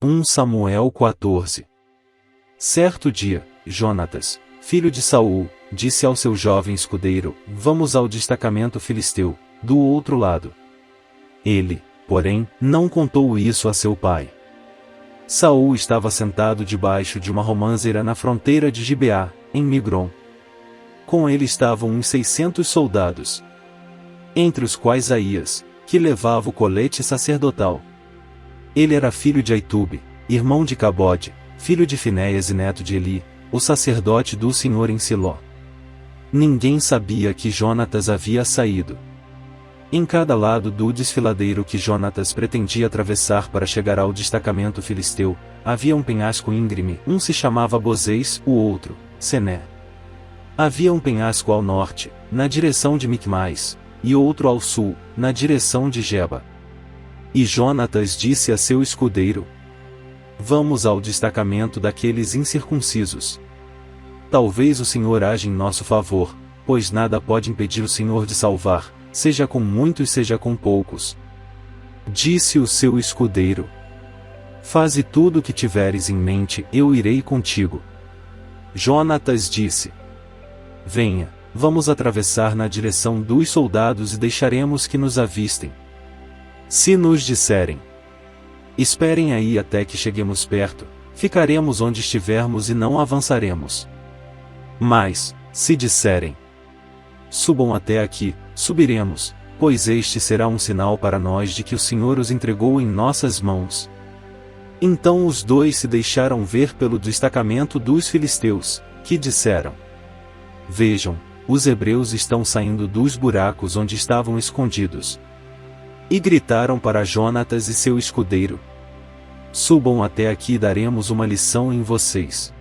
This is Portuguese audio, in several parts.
1 Samuel 14. Certo dia, Jonatas, filho de Saul, disse ao seu jovem escudeiro: vamos ao destacamento filisteu, do outro lado. Ele, porém, não contou isso a seu pai. Saul estava sentado debaixo de uma romanceira na fronteira de Gibeá, em Migron. Com ele estavam uns 600 soldados, entre os quais Aías, que levava o colete sacerdotal. Ele era filho de Aitube, irmão de Cabode, filho de Finéias e neto de Eli, o sacerdote do Senhor em Siló. Ninguém sabia que Jonatas havia saído. Em cada lado do desfiladeiro que Jonatas pretendia atravessar para chegar ao destacamento filisteu, havia um penhasco íngreme, um se chamava Bozês, o outro, Sené. Havia um penhasco ao norte, na direção de Micmais, e outro ao sul, na direção de Geba. E Jonatas disse a seu escudeiro: vamos ao destacamento daqueles incircuncisos. Talvez o Senhor age em nosso favor, pois nada pode impedir o Senhor de salvar, seja com muitos seja com poucos. Disse o seu escudeiro: faze tudo o que tiveres em mente, eu irei contigo. Jonatas disse: venha, vamos atravessar na direção dos soldados e deixaremos que nos avistem. Se nos disserem: esperem aí até que cheguemos perto, ficaremos onde estivermos e não avançaremos. Mas, se disserem: subam até aqui, subiremos, pois este será um sinal para nós de que o Senhor os entregou em nossas mãos. Então os dois se deixaram ver pelo destacamento dos filisteus, que disseram: vejam, os hebreus estão saindo dos buracos onde estavam escondidos. E gritaram para Jonatas e seu escudeiro: subam até aqui e daremos uma lição em vocês.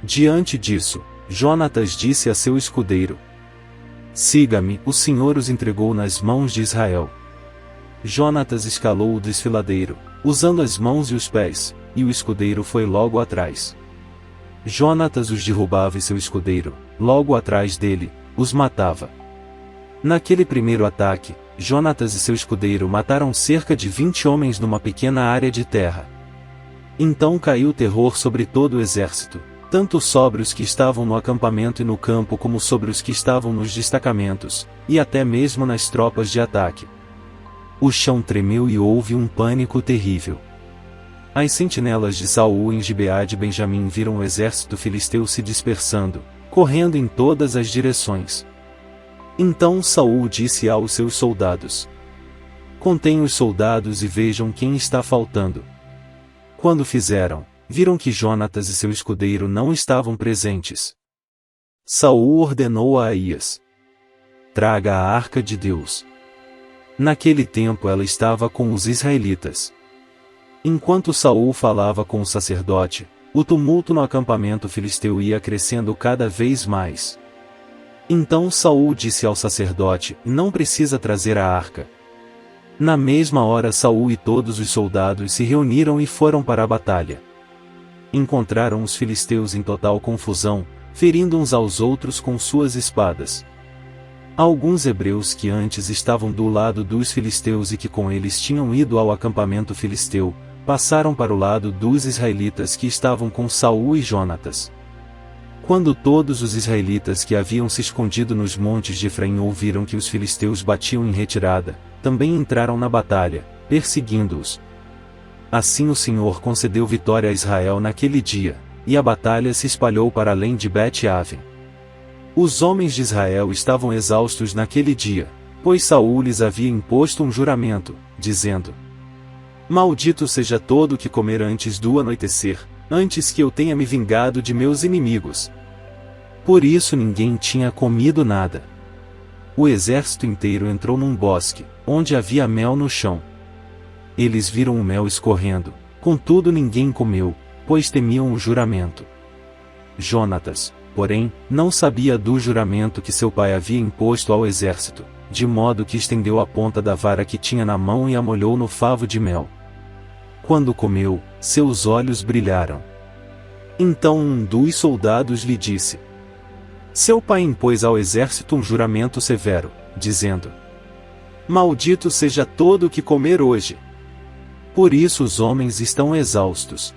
Diante disso, Jonatas disse a seu escudeiro: siga-me, o Senhor os entregou nas mãos de Israel. Jonatas escalou o desfiladeiro, usando as mãos e os pés, e o escudeiro foi logo atrás. Jonatas os derrubava e seu escudeiro, logo atrás dele, os matava. Naquele primeiro ataque, Jonatas e seu escudeiro mataram cerca de 20 homens numa pequena área de terra. Então caiu terror sobre todo o exército, tanto sobre os que estavam no acampamento e no campo como sobre os que estavam nos destacamentos, e até mesmo nas tropas de ataque. O chão tremeu e houve um pânico terrível. As sentinelas de Saul em Gibeá de Benjamim viram o exército filisteu se dispersando, correndo em todas as direções. Então Saul disse aos seus soldados: contem os soldados e vejam quem está faltando. Quando fizeram, viram que Jonatas e seu escudeiro não estavam presentes. Saul ordenou a Aías: traga a arca de Deus. Naquele tempo ela estava com os israelitas. Enquanto Saul falava com o sacerdote, o tumulto no acampamento filisteu ia crescendo cada vez mais. Então Saul disse ao sacerdote: não precisa trazer a arca. Na mesma hora Saul e todos os soldados se reuniram e foram para a batalha. Encontraram os filisteus em total confusão, ferindo uns aos outros com suas espadas. Alguns hebreus que antes estavam do lado dos filisteus e que com eles tinham ido ao acampamento filisteu, passaram para o lado dos israelitas que estavam com Saul e Jonatas. Quando todos os israelitas que haviam se escondido nos montes de Efraim ouviram que os filisteus batiam em retirada, também entraram na batalha, perseguindo-os. Assim o Senhor concedeu vitória a Israel naquele dia, e a batalha se espalhou para além de Bet-Aven. Os homens de Israel estavam exaustos naquele dia, pois Saul lhes havia imposto um juramento, dizendo: maldito seja todo o que comer antes do anoitecer, antes que eu tenha me vingado de meus inimigos. Por isso ninguém tinha comido nada. O exército inteiro entrou num bosque, onde havia mel no chão. Eles viram o mel escorrendo, contudo ninguém comeu, pois temiam o juramento. Jonatas, porém, não sabia do juramento que seu pai havia imposto ao exército, de modo que estendeu a ponta da vara que tinha na mão e a molhou no favo de mel. Quando comeu, seus olhos brilharam. Então um dos soldados lhe disse: seu pai impôs ao exército um juramento severo, dizendo: maldito seja todo o que comer hoje. Por isso os homens estão exaustos.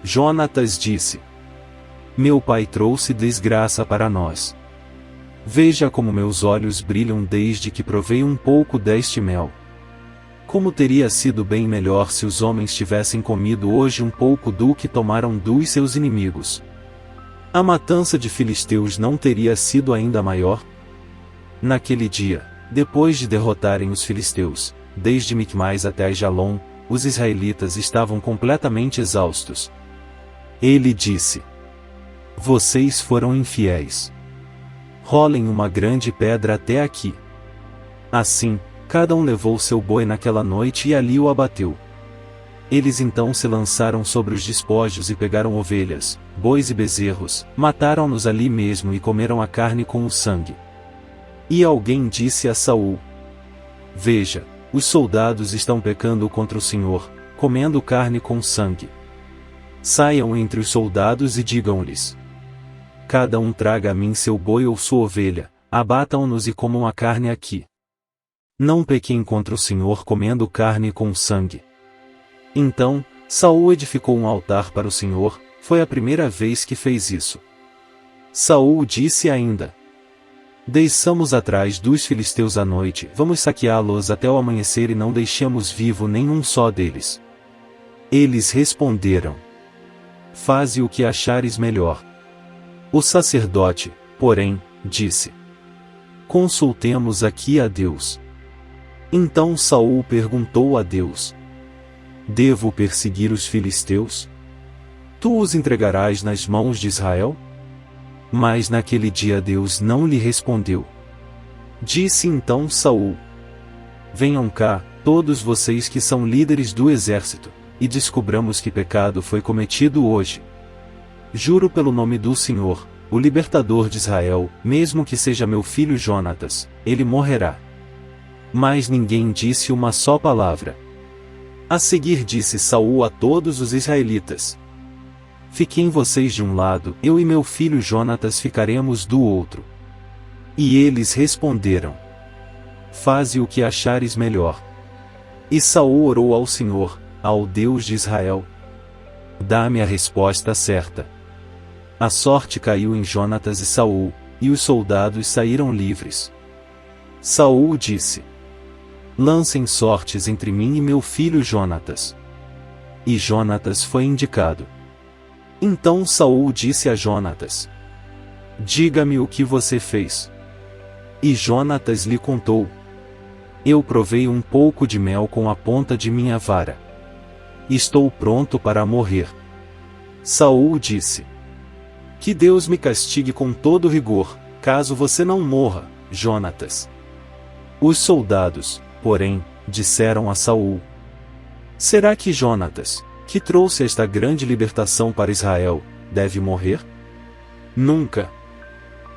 Jonatas disse: Meu pai trouxe desgraça para nós. Veja como meus olhos brilham desde que provei um pouco deste mel. Como teria sido bem melhor se os homens tivessem comido hoje um pouco do que tomaram dos seus inimigos. A matança de filisteus não teria sido ainda maior? Naquele dia, depois de derrotarem os filisteus, desde Micmais até Aijalon, os israelitas estavam completamente exaustos. Ele disse: Vocês foram infiéis. Rolem uma grande pedra até aqui. Assim, cada um levou seu boi naquela noite e ali o abateu. Eles então se lançaram sobre os despojos e pegaram ovelhas, bois e bezerros, mataram-nos ali mesmo e comeram a carne com o sangue. E alguém disse a Saul: Veja, os soldados estão pecando contra o Senhor, comendo carne com sangue. Saiam entre os soldados e digam-lhes: Cada um traga a mim seu boi ou sua ovelha, abatam-nos e comam a carne aqui. Não pequem contra o Senhor comendo carne com sangue. Então, Saul edificou um altar para o Senhor, foi a primeira vez que fez isso. Saul disse ainda: Desçamos atrás dos filisteus à noite, vamos saqueá-los até o amanhecer e não deixemos vivo nenhum só deles. Eles responderam: Faze o que achares melhor. O sacerdote, porém, disse: Consultemos aqui a Deus. Então Saul perguntou a Deus: Devo perseguir os filisteus? Tu os entregarás nas mãos de Israel? Mas naquele dia Deus não lhe respondeu. Disse então Saul: Venham cá, todos vocês que são líderes do exército, e descobramos que pecado foi cometido hoje. Juro pelo nome do Senhor, o libertador de Israel, mesmo que seja meu filho Jonatas, ele morrerá. Mas ninguém disse uma só palavra. A seguir disse Saul a todos os israelitas: Fiquem vocês de um lado, eu e meu filho Jonatas ficaremos do outro. E eles responderam: Faze o que achares melhor. E Saul orou ao Senhor, ao Deus de Israel: Dá-me a resposta certa. A sorte caiu em Jonatas e Saul, e os soldados saíram livres. Saul disse: Lancem sortes entre mim e meu filho Jonatas. E Jonatas foi indicado. Então Saul disse a Jonatas: Diga-me o que você fez. E Jonatas lhe contou: Eu provei um pouco de mel com a ponta de minha vara. Estou pronto para morrer. Saul disse: Que Deus me castigue com todo rigor, caso você não morra, Jonatas. Os soldados, porém, disseram a Saul: Será que Jonatas, que trouxe esta grande libertação para Israel, deve morrer? Nunca.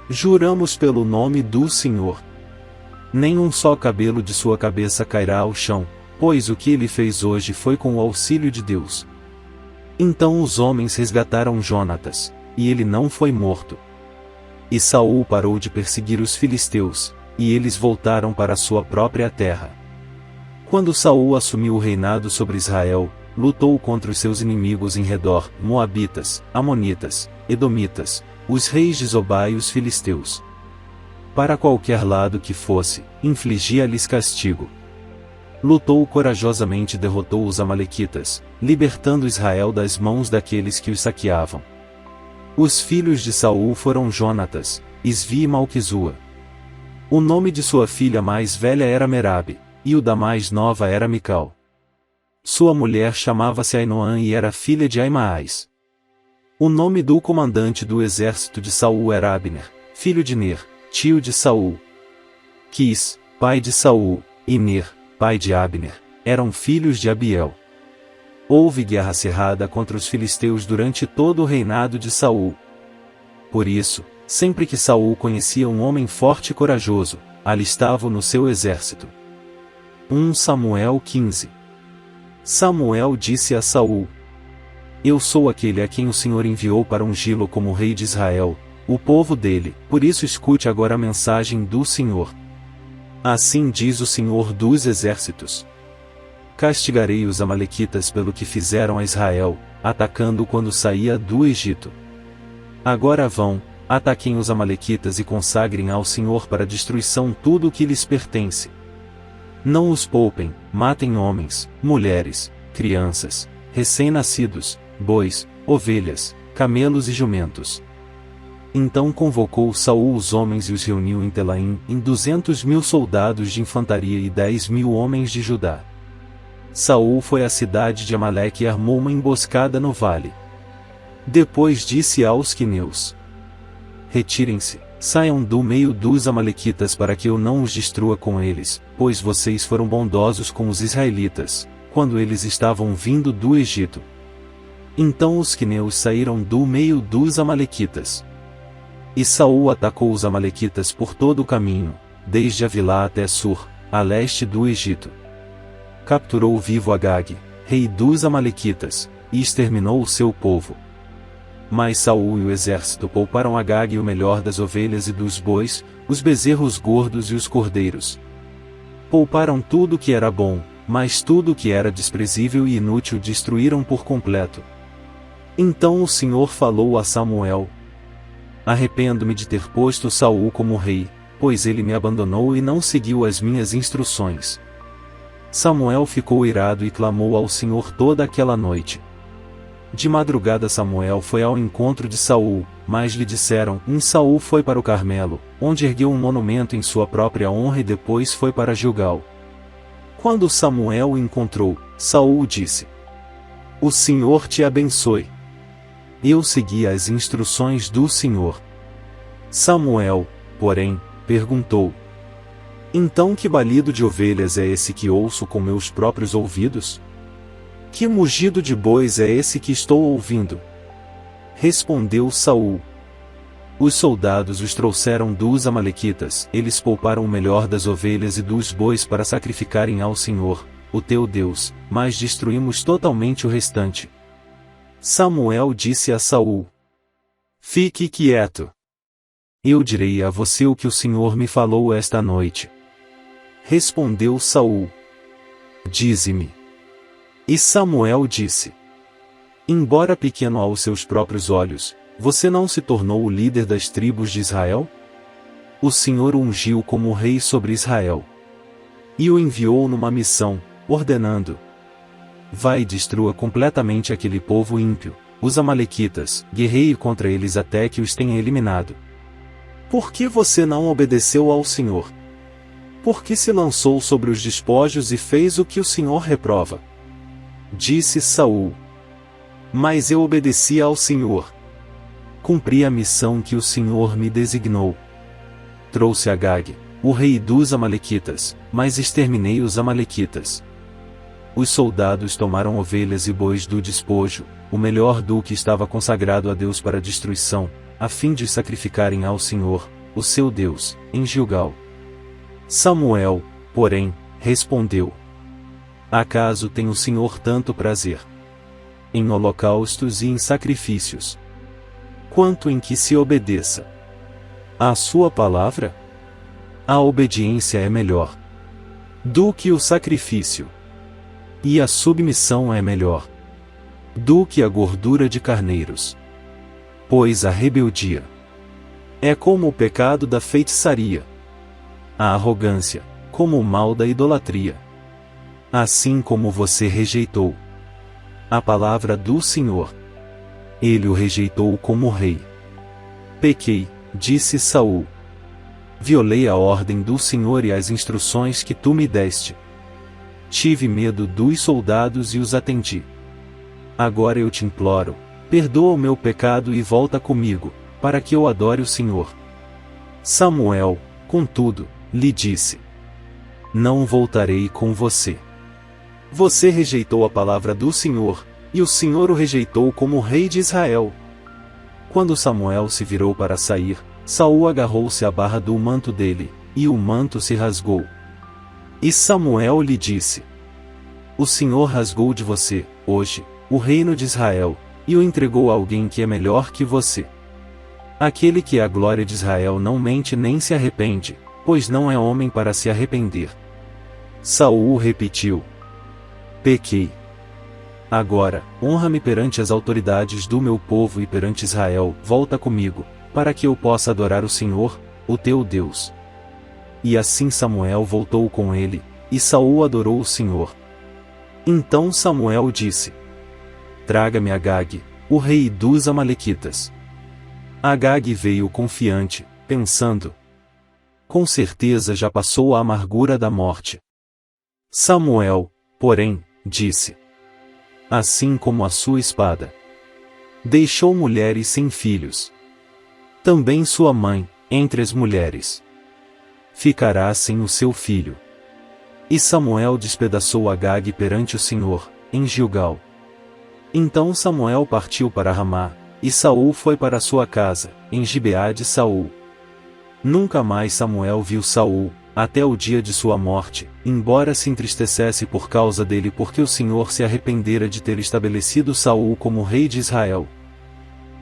Juramos pelo nome do Senhor. Nem um só cabelo de sua cabeça cairá ao chão, pois o que ele fez hoje foi com o auxílio de Deus. Então os homens resgataram Jonatas, e ele não foi morto. E Saul parou de perseguir os filisteus, e eles voltaram para sua própria terra. Quando Saul assumiu o reinado sobre Israel, lutou contra os seus inimigos em redor, Moabitas, Amonitas, Edomitas, os reis de Zobá e os filisteus. Para qualquer lado que fosse, infligia-lhes castigo. Lutou corajosamente e derrotou os amalequitas, libertando Israel das mãos daqueles que os saqueavam. Os filhos de Saul foram Jonatas, Isvi e Malquizua. O nome de sua filha mais velha era Merabe, e o da mais nova era Mical. Sua mulher chamava-se Ainoã e era filha de Aimaas. O nome do comandante do exército de Saul era Abner, filho de Ner, tio de Saul. Quis, pai de Saul, e Ner, pai de Abner, eram filhos de Abiel. Houve guerra acirrada contra os filisteus durante todo o reinado de Saul. Por isso, sempre que Saul conhecia um homem forte e corajoso, alistava-o no seu exército. 1 Samuel 15. Samuel disse a Saul: Eu sou aquele a quem o Senhor enviou para ungí-lo como rei de Israel, o povo dele, por isso escute agora a mensagem do Senhor. Assim diz o Senhor dos Exércitos. castigarei os amalequitas pelo que fizeram a Israel, atacando quando saía do Egito. Agora vão, ataquem os amalequitas e consagrem ao Senhor para destruição tudo o que lhes pertence. Não os poupem, matem homens, mulheres, crianças, recém-nascidos, bois, ovelhas, camelos e jumentos. Então convocou Saul os homens e os reuniu em Telaim, em 200.000 soldados de infantaria e 10.000 homens de Judá. Saul foi à cidade de Amaleque e armou uma emboscada no vale. Depois disse aos queneus: retirem-se, saiam do meio dos amalequitas para que eu não os destrua com eles, pois vocês foram bondosos com os israelitas, quando eles estavam vindo do Egito. Então os queneus saíram do meio dos amalequitas. E Saul atacou os amalequitas por todo o caminho, desde Avilá até Sur, a leste do Egito. Capturou vivo Agag, rei dos amalequitas, e exterminou o seu povo. Mas Saul e o exército pouparam Agag o melhor das ovelhas e dos bois, os bezerros gordos e os cordeiros. Pouparam tudo que era bom, mas tudo que era desprezível e inútil destruíram por completo. Então o Senhor falou a Samuel: arrependo-me de ter posto Saul como rei, pois ele me abandonou e não seguiu as minhas instruções. Samuel ficou irado e clamou ao Senhor toda aquela noite. De madrugada Samuel foi ao encontro de Saul, mas lhe disseram: Saul foi para o Carmelo, onde ergueu um monumento em sua própria honra e depois foi para Gilgal. Quando Samuel o encontrou, Saul disse: o Senhor te abençoe. Eu segui as instruções do Senhor. Samuel, porém, perguntou: então que balido de ovelhas é esse que ouço com meus próprios ouvidos? Que mugido de bois é esse que estou ouvindo? Respondeu Saul: os soldados os trouxeram dos amalequitas, eles pouparam o melhor das ovelhas e dos bois para sacrificarem ao Senhor, o teu Deus, mas destruímos totalmente o restante. Samuel disse a Saul: fique quieto. Eu direi a você o que o Senhor me falou esta noite. Respondeu Saul: dize-me. E Samuel disse: embora pequeno aos seus próprios olhos, você não se tornou o líder das tribos de Israel? O Senhor o ungiu como rei sobre Israel. E o enviou numa missão, ordenando: vai e destrua completamente aquele povo ímpio, os amalequitas, guerreie contra eles até que os tenha eliminado. Por que você não obedeceu ao Senhor? Por que se lançou sobre os despojos e fez o que o Senhor reprova? Disse Saul: mas eu obedeci ao Senhor. Cumpri a missão que o Senhor me designou. Trouxe Agag, o rei dos amalequitas, mas exterminei os amalequitas. Os soldados tomaram ovelhas e bois do despojo, o melhor do que estava consagrado a Deus para destruição, a fim de sacrificarem ao Senhor, o seu Deus, em Gilgal. Samuel, porém, respondeu: acaso tem o Senhor tanto prazer em holocaustos e em sacrifícios, quanto em que se obedeça à sua palavra? A obediência é melhor do que o sacrifício, e a submissão é melhor do que a gordura de carneiros. Pois a rebeldia é como o pecado da feitiçaria, a arrogância, como o mal da idolatria. Assim como você rejeitou a palavra do Senhor, ele o rejeitou como rei. Pequei, disse Saul. Violei a ordem do Senhor e as instruções que tu me deste. Tive medo dos soldados e os atendi. Agora eu te imploro, perdoa o meu pecado e volta comigo, para que eu adore o Senhor. Samuel, contudo, lhe disse: não voltarei com você. Você rejeitou a palavra do Senhor, e o Senhor o rejeitou como rei de Israel. Quando Samuel se virou para sair, Saul agarrou-se à barra do manto dele, e o manto se rasgou. E Samuel lhe disse: o Senhor rasgou de você, hoje, o reino de Israel, e o entregou a alguém que é melhor que você. Aquele que é a glória de Israel não mente nem se arrepende, pois não é homem para se arrepender. Saul repetiu: Pequei. Agora, honra-me perante as autoridades do meu povo e perante Israel, volta comigo, para que eu possa adorar o Senhor, o teu Deus. E assim Samuel voltou com ele, e Saul adorou o Senhor. Então Samuel disse: Traga-me Agag, o rei dos Amalequitas. Agag veio confiante, pensando: com certeza já passou a amargura da morte. Samuel, porém, disse: assim como a sua espada. Deixou mulheres sem filhos. Também sua mãe, entre as mulheres, ficará sem o seu filho. E Samuel despedaçou Agag perante o Senhor, em Gilgal. Então Samuel partiu para Ramá, e Saul foi para sua casa, em Gibeá de Saul. Nunca mais Samuel viu Saul, até o dia de sua morte, embora se entristecesse por causa dele porque o Senhor se arrependera de ter estabelecido Saul como rei de Israel.